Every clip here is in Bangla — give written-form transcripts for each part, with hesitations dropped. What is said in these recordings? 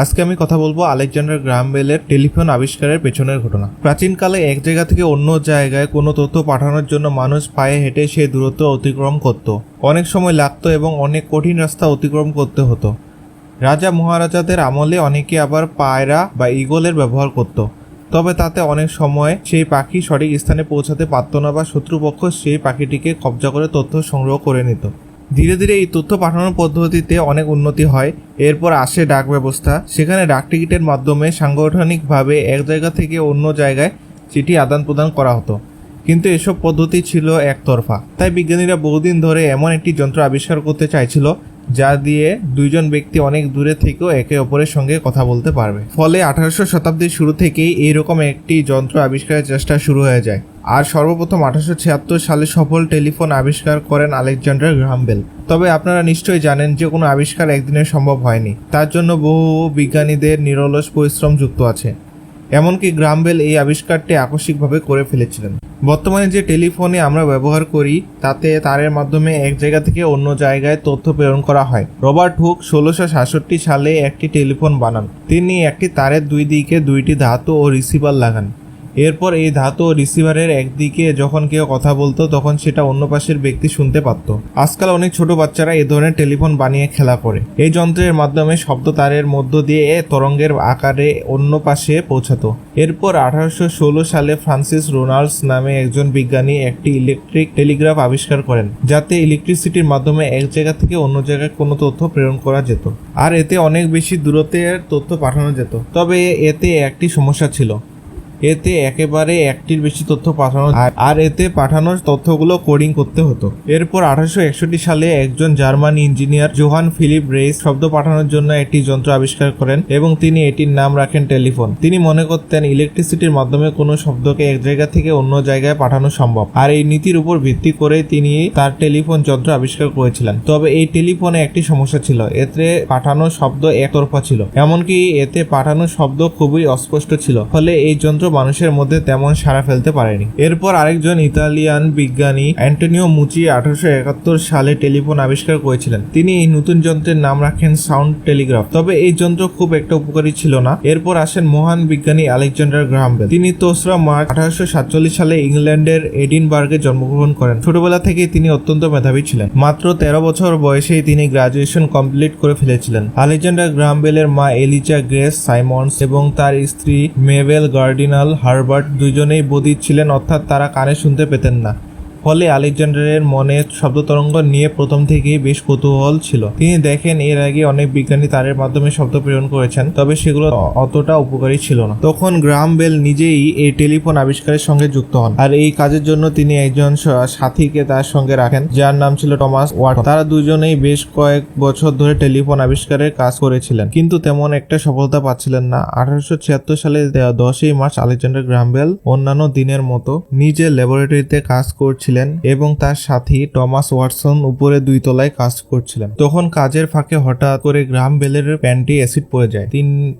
আজকে আমি কথা বলবো আলেকজান্ডার গ্রাহাম বেলের টেলিফোন আবিষ্কারের পেছনের ঘটনা। প্রাচীনকালে এক জায়গা থেকে অন্য জায়গায় কোনো তথ্য পাঠানোর জন্য মানুষ পায়ে হেঁটে সেই দূরত্ব অতিক্রম করত। অনেক সময় লাগতো এবং অনেক কঠিন রাস্তা অতিক্রম করতে হতো। রাজা মহারাজাদের আমলে অনেকে আবার পায়রা বা ঈগলের ব্যবহার করত। তবে তাতে অনেক সময় সেই পাখি সঠিক স্থানে পৌঁছাতে পারত না বা শত্রুপক্ষ সেই পাখিটিকে কবজা করে তথ্য সংগ্রহ করে নিত। ধীরে ধীরে এই তথ্য পাঠানোর পদ্ধতিতে অনেক উন্নতি হয়। এরপর আসে ডাক ব্যবস্থা। সেখানে ডাক টিকিটের মাধ্যমে সাংগঠনিকভাবে এক জায়গা থেকে অন্য জায়গায় চিঠি আদান প্রদান করা হতো। কিন্তু এসব পদ্ধতি ছিল একতরফা। তাই বিজ্ঞানীরা বহুদিন ধরে এমন একটি যন্ত্র আবিষ্কার করতে চাইছিল যা দিয়ে দুইজন ব্যক্তি অনেক দূরে থেকেও একে অপরের সঙ্গে কথা বলতে পারবে। ফলে 1800 শতাব্দীর শুরু থেকেই এইরকম একটি যন্ত্র আবিষ্কারের চেষ্টা শুরু হয়ে যায়। আর সর্বপ্রথম 1876 সালে সফল টেলিফোন আবিষ্কার করেন আলেকজান্ডার গ্রাহাম বেল। তবে আপনারা নিশ্চয়ই জানেন যে কোনো আবিষ্কার একদিনে সম্ভব হয়নি। তার জন্য বহু বিজ্ঞানীদের নিরলস পরিশ্রম যুক্ত আছে। এমনকি গ্রাহাম বেল এই আবিষ্কারটি আকস্মিকভাবে করে ফেলেছিলেন। বর্তমানে যে টেলিফোনে আমরা ব্যবহার করি তাতে তারের মাধ্যমে এক জায়গা থেকে অন্য জায়গায় তথ্য প্রেরণ করা হয়। রবার্ট হুক 1666 সালে একটি টেলিফোন বানান। তিনি একটি তারের দুই দিকে দুইটি ধাতু ও রিসিভার লাগান। এরপর এই ধাতু ও রিসিভারের একদিকে যখন কেউ কথা বলতো তখন সেটা অন্য পাশের ব্যক্তি শুনতে পারত। আজকাল অনেক ছোট বাচ্চারা এ ধরনের টেলিফোন বানিয়ে খেলা করে। এই যন্ত্রের মাধ্যমে শব্দ তারের মধ্য দিয়ে তরঙ্গের আকারে অন্য পাশে পৌঁছাতো। এরপর 1816 সালে ফ্রান্সিস রোনাল্ডস নামে একজন বিজ্ঞানী একটি ইলেকট্রিক টেলিগ্রাফ আবিষ্কার করেন, যাতে ইলেকট্রিসিটির মাধ্যমে এক জায়গা থেকে অন্য জায়গায় কোনো তথ্য প্রেরণ করা যেত। আর এতে অনেক বেশি দূরত্বের তথ্য পাঠানো যেত। তবে এতে একটি সমস্যা ছিল। এতে একেবারে একটির বেশি তথ্য পাঠানো আর এতে পাঠানোর তথ্যগুলো কোডিং করতে হতো। এরপর 1861 সালে একজন German engineer Johann Philipp Reis শব্দ পাঠানোর জন্য একটি যন্ত্র আবিষ্কার করেন এবং তিনি এটির নাম রাখেন টেলিফোন। তিনি মনে করতেন ইলেকট্রিসিটির মাধ্যমে কোনো শব্দকে এক জায়গা থেকে অন্য জায়গায় পাঠানো সম্ভব। আর এই নীতির উপর ভিত্তি করে তিনি তার টেলিফোন যন্ত্র আবিষ্কার করেছিলেন। তবে এই টেলিফোনে একটি সমস্যা ছিল, এতে পাঠানো শব্দ একতরফা ছিল। এমনকি এতে পাঠানো শব্দ খুবই অস্পষ্ট ছিল, ফলে এই যন্ত্র মানুষের মধ্যে তেমন সাড়া ফেলতে পারেনি। এরপর আরেকজন ইতালিয়ান বিজ্ঞানী অ্যান্টোনিও মুচি 1871 সালে টেলিফোন আবিষ্কার করেছিলেন। তিনি এই নতুন যন্ত্রের নাম রাখেন সাউন্ড টেলিগ্রাফ। তবে এই যন্ত্র খুব একটা উপকারী ছিল না। এরপর আসেন মহান বিজ্ঞানী আলেকজান্ডার গ্রাহাম বেল। তিনি 3 মার্চ 1847 সালে ইংল্যান্ডের এডিনবার্গে জন্মগ্রহণ করেন। ছোটবেলা থেকেই তিনি অত্যন্ত মেধাবী ছিলেন। মাত্র 13 বছর বয়সেই তিনি গ্রাজুয়েশন কমপ্লিট করে ফেলেছিলেন। আলেকজান্ডার গ্রাহাম বেলের মা এলিজা গ্রেস সাইমন্স এবং তার স্ত্রী মেবেল গার্ডিনাল হার্বার্ট দুজনেই বধির ছিলেন, অর্থাৎ তারা কানে শুনতে পেতেন না। ফলে আলেকজান্ডারের মনে শব্দ তরঙ্গ নিয়ে প্রথম থেকেই বেশ কৌতূহল ছিল। তিনি দেখেন এর আগে অনেক বিজ্ঞানী তারের মাধ্যমে শব্দ প্রেরণ করেছেন, তবে সেগুলো অতটা উপকারী ছিল না। তখন গ্রাহাম বেল নিজেই এই টেলিফোন আবিষ্কারের সঙ্গে যুক্ত হন। আর এই কাজের জন্য তিনি একজন সাথীকে তার সঙ্গে রাখেন, যার নাম ছিল টমাস ওয়াটসন। তারা দুজনেই বেশ কয়েক বছর ধরে টেলিফোন আবিষ্কারের কাজ করেছিলেন, কিন্তু তেমন একটা সফলতা পাচ্ছিলেন না। 1876 সালে 10 মার্চ আলেকজান্ডার গ্রাহাম বেল অন্যান্য দিনের মতো নিজের ল্যাবরেটরিতে কাজ করছিলেন এবং তার সাথী টমাস ওয়াটসন উপরে 2 তলায় কাজ করছিলেন। তখন কাজের ফাঁকে হঠাৎ করে গ্রাহাম বেলের প্যান্টে অ্যাসিড পড়ে যায়।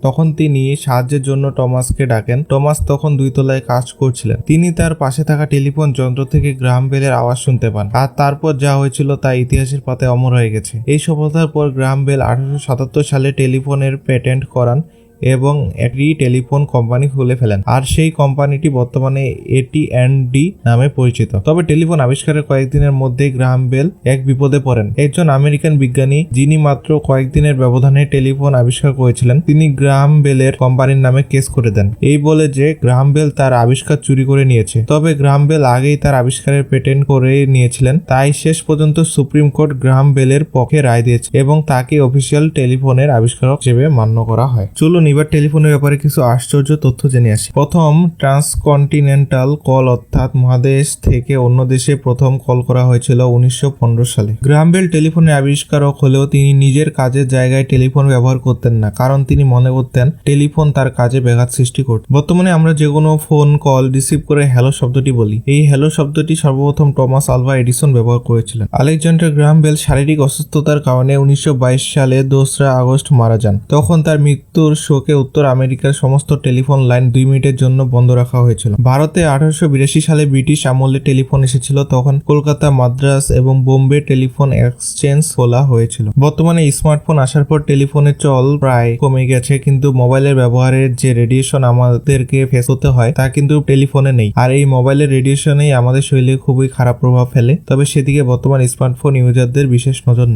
তখন তিনি সাহায্যের জন্য টমাসকে ডাকেন। টমাস তখন 2 তলায় কাজ করছিলেন। তিনি তার পাশে থাকা টেলিফোন যন্ত্র থেকে গ্রাহাম বেলের আওয়াজ শুনতে পান। আর তারপর যা হয়েছিল তা ইতিহাসের পাতায় অমর হয়ে গেছে। এই সফলতার পর গ্রাহাম বেল 1877 সালে টেলিফোনের প্যাটেন্ট করান এবং একটি টেলিফোন কোম্পানি খুলে ফেলেন। আর সেই কোম্পানিটি বর্তমানে AT&T নামে পরিচিত। তবে টেলিফোন আবিষ্কারের কয়েকদিনের মধ্যেই গ্রাহাম বেল এক বিপদে পড়েন। একজন আমেরিকান বিজ্ঞানী, যিনি মাত্র কয়েকদিনের ব্যবধানে টেলিফোন আবিষ্কার করেছিলেন, তিনি গ্রাহাম বেলের কোম্পানির নামে কেস করে দেন, এই বলে যে গ্রাহাম বেল তার আবিষ্কার চুরি করে নিয়েছে। তবে গ্রাহাম বেল আগেই তার আবিষ্কারের পেটেন্ট করে নিয়েছিলেন, তাই শেষ পর্যন্ত সুপ্রিম কোর্ট গ্রাহাম বেলের পক্ষে রায় দিয়েছে এবং তাকে অফিসিয়াল টেলিফোনের আবিষ্কারক হিসেবে মান্য করা হয়। চলুন এবার টেলিফোনের ব্যাপারে কিছু আশ্চর্য তথ্য জেনে আসি। প্রথম ট্রান্সকন্টিনেন্টাল কল, অর্থাৎ মহাদেশ থেকে অন্য দেশে প্রথম কল করা হয়েছিল 1915 সালে। গ্রাহাম বেল টেলিফোনের আবিষ্কারক হলেও তিনি নিজের কাজের জায়গায় টেলিফোন ব্যবহার করতেন না, কারণ তিনি মনে করতেন টেলিফোন তার কাজে ব্যাঘাত সৃষ্টি করত। বর্তমানে আমরা যে কোনো ফোন কল রিসিভ করে হ্যালো শব্দটি বলি। এই হ্যালো শব্দটি সর্বপ্রথম টমাস আলভা এডিসন ব্যবহার করেছিলেন। আলেকজান্ডার গ্রাহাম বেল শারীরিক অসুস্থতার কারণে 1922 সালে 2 আগস্ট মারা যান। তখন তার মৃত্যুর শোকে উত্তর আমেরিকার সমস্ত টেলিফোন লাইন 2 মিনিটের জন্য বন্ধ রাখা হয়েছিল। ভারতে 1882 সালে ব্রিটিশ আমলে টেলিফোন এসেছিল, তখন কলকাতা, মাদ্রাজ এবং বোম্বে টেলিফোন এক্সচেঞ্জ খোলা হয়েছিল। বর্তমানে স্মার্টফোন আসার পর টেলিফোনের চল প্রায় কমে গেছে, কিন্তু মোবাইলের ব্যবহারের যে রেডিয়েশন আমাদেরকে ফেস করতে হয় তা কিন্তু টেলিফোনে নেই। আর এই মোবাইলের রেডিয়েশনেই আমাদের শরীরে খুবই খারাপ প্রভাব ফেলে, তবে সেদিকে বর্তমান স্মার্টফোন ইউজারদের বিশেষ নজর নেই।